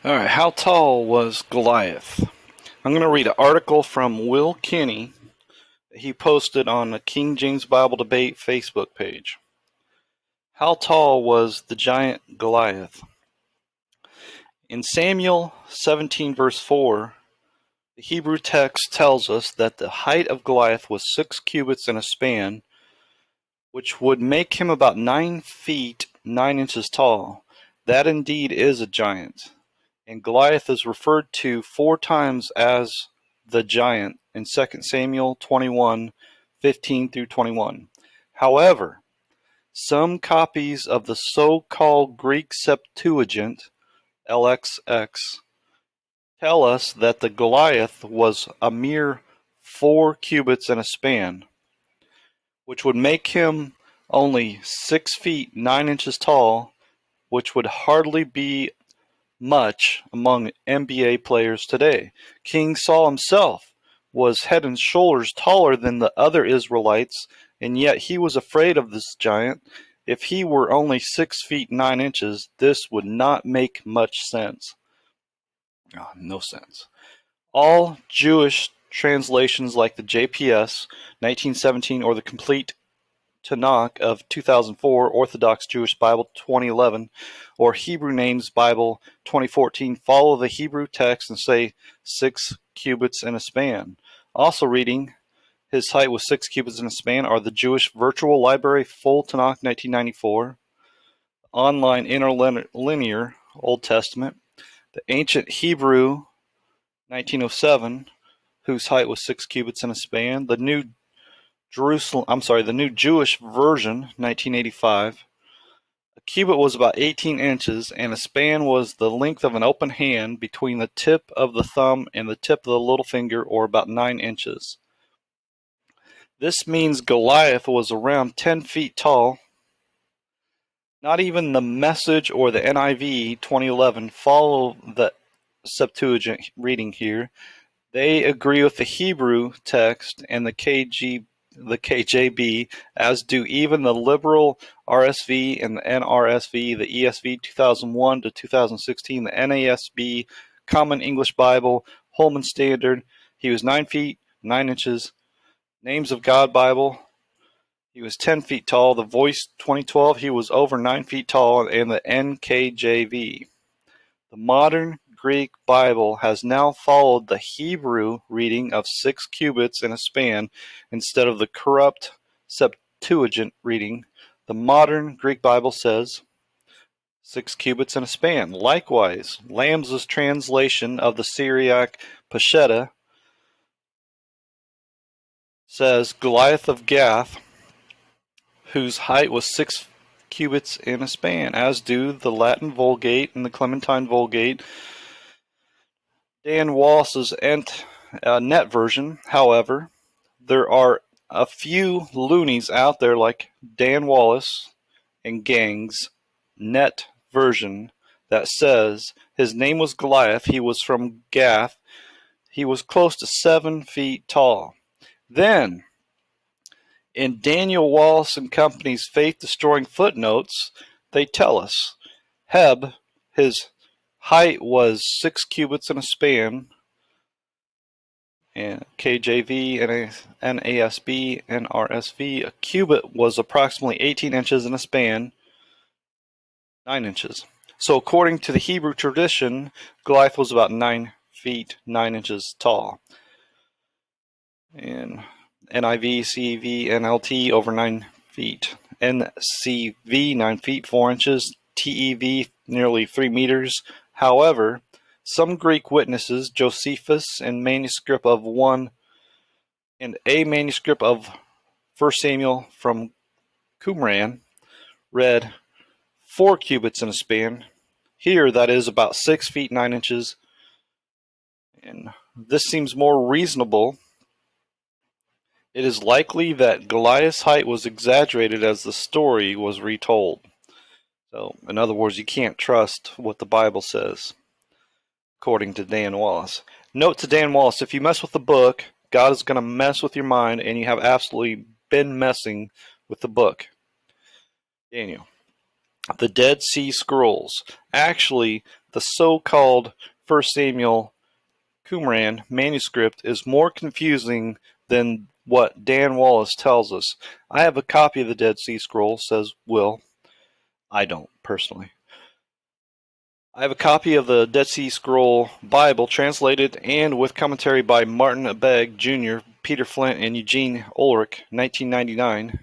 Alright, how tall was Goliath? I'm going to read an article from Will Kinney that he posted on the King James Bible Debate Facebook page. How tall was the giant Goliath? In Samuel 17 verse 4, the Hebrew text tells us that the height of Goliath was 6 cubits and a span, which would make him about 9 feet 9 inches tall. That indeed is a giant. And Goliath is referred to 4 times as the giant in 2 Samuel 21:15 through 21. However, some copies of the so-called Greek Septuagint, LXX, tell us that the Goliath was a mere 4 cubits and a span, which would make him only 6 feet 9 inches tall, which would hardly be much among NBA players today. King Saul himself was head and shoulders taller than the other Israelites, and yet he was afraid of this giant. If he were only 6 feet 9 inches, this would not make much sense. No sense. All Jewish translations like the JPS 1917 or the Complete Tanakh of 2004, Orthodox Jewish Bible 2011, or Hebrew Names Bible 2014 follow the Hebrew text and say 6 cubits and a span. Also reading his height was 6 cubits and a span are the Jewish Virtual Library Full Tanakh 1994, Online Interlinear Old Testament, the Ancient Hebrew 1907, whose height was 6 cubits and a span, the New Jewish Version, 1985. A cubit was about 18 inches, and a span was the length of an open hand between the tip of the thumb and the tip of the little finger, or about 9 inches. This means Goliath was around 10 feet tall. Not even the Message or the NIV 2011 follow the Septuagint reading here. They agree with the Hebrew text and the KJB, as do even the liberal RSV and the NRSV, the ESV 2001 to 2016, the NASB, Common English Bible, Holman Standard. He was 9 feet 9 inches. Names of God Bible, he was 10 feet tall. The Voice 2012, he was over 9 feet tall. And the NKJV. The modern Greek Bible has now followed the Hebrew reading of 6 cubits in a span instead of the corrupt Septuagint reading. The modern Greek Bible says 6 cubits in a span. Likewise, Lamb's translation of the Syriac Peshitta says Goliath of Gath, whose height was 6 cubits in a span, as do the Latin Vulgate and the Clementine Vulgate. Dan Wallace's net version, however, there are a few loonies out there like Dan Wallace and Gang's net version that says his name was Goliath, he was from Gath, he was close to 7 feet tall. Then, in Daniel Wallace and Company's faith-destroying footnotes, they tell us Heb, his height was 6 cubits and a span, and KJV, NASB, and RSV. A cubit was approximately 18 inches in a span, 9 inches. So according to the Hebrew tradition, Goliath was about 9 feet 9 inches tall. And NIV, CEV, NLT over 9 feet. NCV 9 feet 4 inches. TEV nearly 3 meters. However, some Greek witnesses, Josephus and manuscript of 1 and a manuscript of 1 Samuel from Qumran, read 4 cubits in a span. Here, that is about 6 feet 9 inches. And this seems more reasonable. It is likely that Goliath's height was exaggerated as the story was retold. So, in other words, you can't trust what the Bible says, according to Dan Wallace. Note to Dan Wallace, if you mess with the book, God is going to mess with your mind, and you have absolutely been messing with the book. Daniel. the Dead Sea Scrolls. Actually, the so-called 1 Samuel Qumran manuscript is more confusing than what Dan Wallace tells us. I have a copy of the Dead Sea Scrolls, says Will. I don't, personally. I have a copy of the Dead Sea Scroll Bible, translated and with commentary by Martin Abegg Jr., Peter Flint, and Eugene Ulrich, 1999.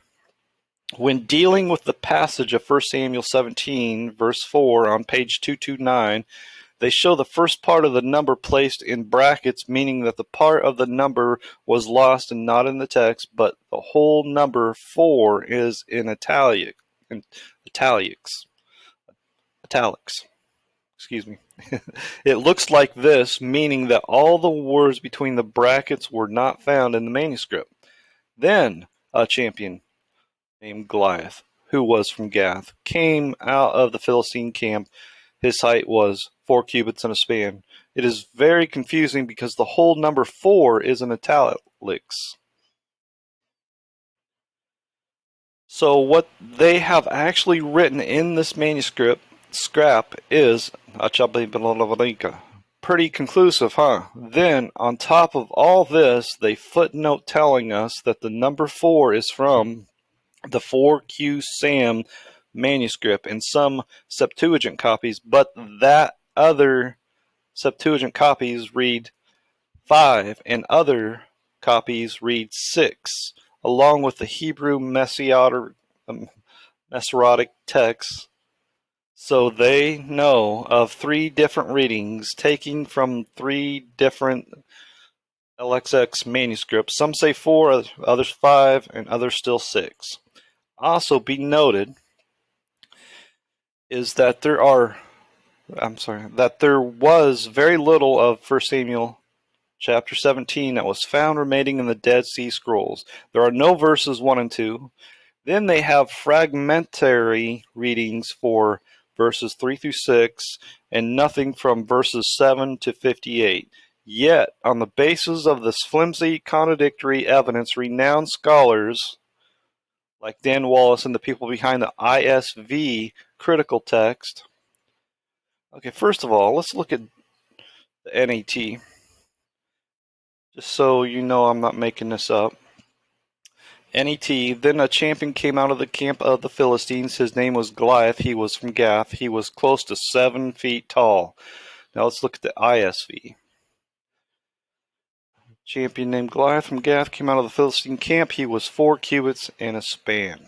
When dealing with the passage of 1 Samuel 17, verse 4, on page 229, they show the first part of the number placed in brackets, meaning that the part of the number was lost and not in the text, but the whole number 4 is in italics. Excuse me. It looks like this, meaning that all the words between the brackets were not found in the manuscript. Then a champion named Goliath, who was from Gath, came out of the Philistine camp. His height was 4 cubits and a span. It is very confusing because the whole number 4 is in italics. So what they have actually written in this manuscript scrap is pretty conclusive, huh? Then, on top of all this, they footnote telling us that the number 4 is from the 4Q Sam manuscript in some Septuagint copies, but that other Septuagint copies read 5 and other copies read 6, along with the Hebrew Masoretic texts. So they know of 3 different readings taking from 3 different LXX manuscripts. Some say 4, others 5, and others still 6. Also be noted is that there was very little of 1 Samuel chapter 17 that was found remaining in the Dead Sea Scrolls. There are no verses 1 and 2. Then they have fragmentary readings for verses 3 through 6 and nothing from verses 7 to 58. Yet, on the basis of this flimsy, contradictory evidence, renowned scholars like Dan Wallace and the people behind the ISV critical text. Okay, first of all, let's look at the NAT. Just so you know I'm not making this up. NET, then a champion came out of the camp of the Philistines. His name was Goliath. He was from Gath. He was close to 7 feet tall. Now let's look at the ISV. Champion named Goliath from Gath came out of the Philistine camp. He was 4 cubits and a span.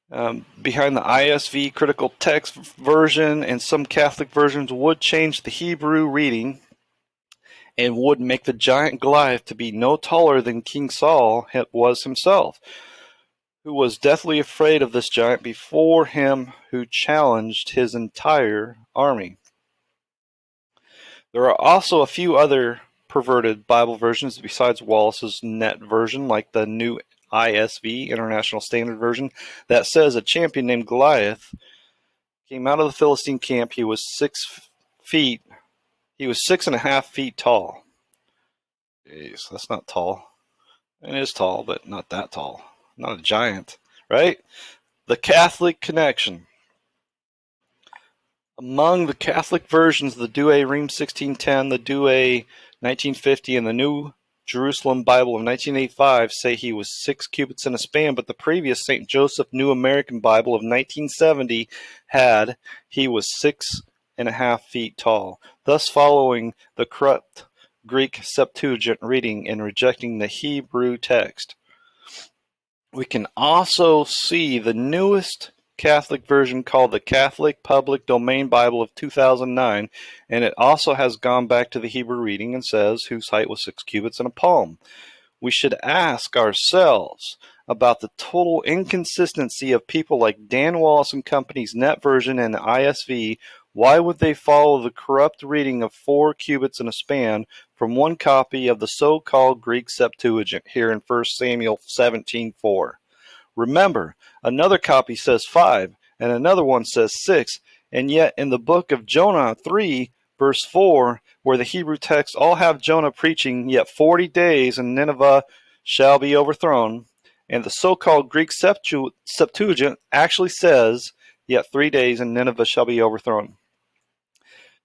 Behind the ISV critical text version and some Catholic versions would change the Hebrew reading and would make the giant Goliath to be no taller than King Saul was himself, who was deathly afraid of this giant before him who challenged his entire army. There are also a few other perverted Bible versions besides Wallace's net version, like the new ISV, International Standard Version, that says a champion named Goliath came out of the Philistine camp. He was 6.5 feet tall. Jeez, that's not tall. It is tall, but not that tall. Not a giant, right? The Catholic connection. Among the Catholic versions, the Douay Rheims 1610, the Douay 1950, and the New Jerusalem Bible of 1985 say he was 6 cubits and a span, but the previous St. Joseph New American Bible of 1970 had he was 6.5 feet tall, thus following the corrupt Greek Septuagint reading and rejecting the Hebrew text. We can also see the newest Catholic version called the Catholic Public Domain Bible of 2009, and it also has gone back to the Hebrew reading and says whose height was 6 cubits and a palm. We should ask ourselves about the total inconsistency of people like Dan Wallace and Company's net version and the ISV. Why would they follow the corrupt reading of 4 cubits and a span from one copy of the so-called Greek Septuagint here in 1 Samuel 17:4? Remember, another copy says 5, and another one says 6, and yet in the book of Jonah 3, verse 4, where the Hebrew texts all have Jonah preaching, yet 40 days and Nineveh shall be overthrown, And the so-called Greek Septuagint actually says, "Yet 3 days and Nineveh shall be overthrown."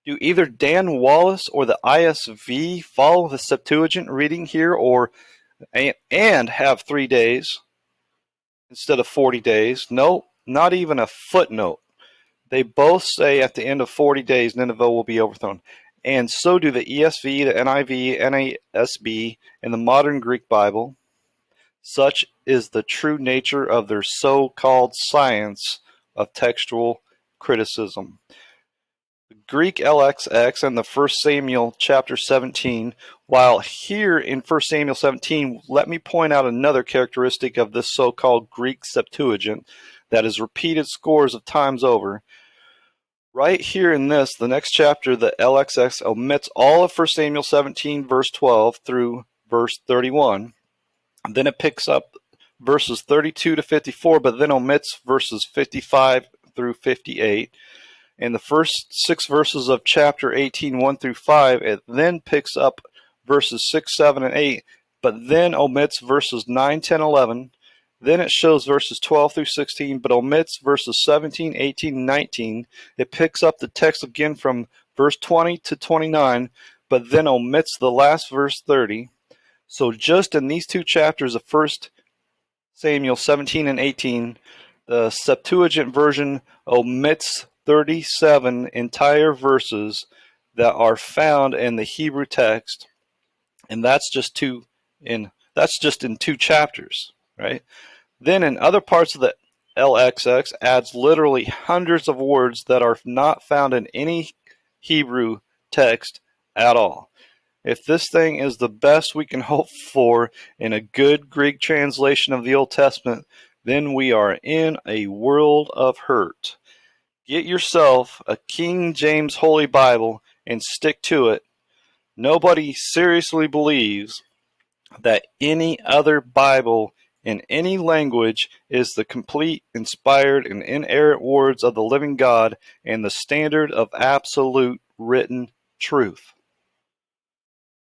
Do either Dan Wallace or the ISV follow the Septuagint reading here, and have 3 days instead of 40 days? No, not even a footnote. They both say at the end of 40 days Nineveh will be overthrown. And so do the ESV, the NIV, NASB, and the modern Greek Bible. Such is the true nature of their so-called science of textual criticism. The Greek LXX and the 1 Samuel chapter 17, while here in 1 Samuel 17, let me point out another characteristic of this so-called Greek Septuagint that is repeated scores of times over. Right here in this, the next chapter, the LXX omits all of 1 Samuel 17, verse 12 through verse 31. Then it picks up verses 32 to 54, but then omits verses 55 through 58. In the first 6 verses of chapter 18, 1 through 5, it then picks up verses 6, 7, and 8, but then omits verses 9, 10, 11. Then it shows verses 12 through 16, but omits verses 17, 18, and 19. It picks up the text again from verse 20 to 29, but then omits the last verse 30. So just in these 2 chapters of 1 Samuel 17 and 18, the Septuagint version omits 37 entire verses that are found in the Hebrew text, and that's just in 2 chapters, right? Then in other parts of the LXX adds literally hundreds of words that are not found in any Hebrew text at all. If this thing is the best we can hope for in a good Greek translation of the Old Testament, then we are in a world of hurt. Get yourself a King James Holy Bible and stick to it. Nobody seriously believes that any other Bible in any language is the complete, inspired, and inerrant words of the living God and the standard of absolute written truth.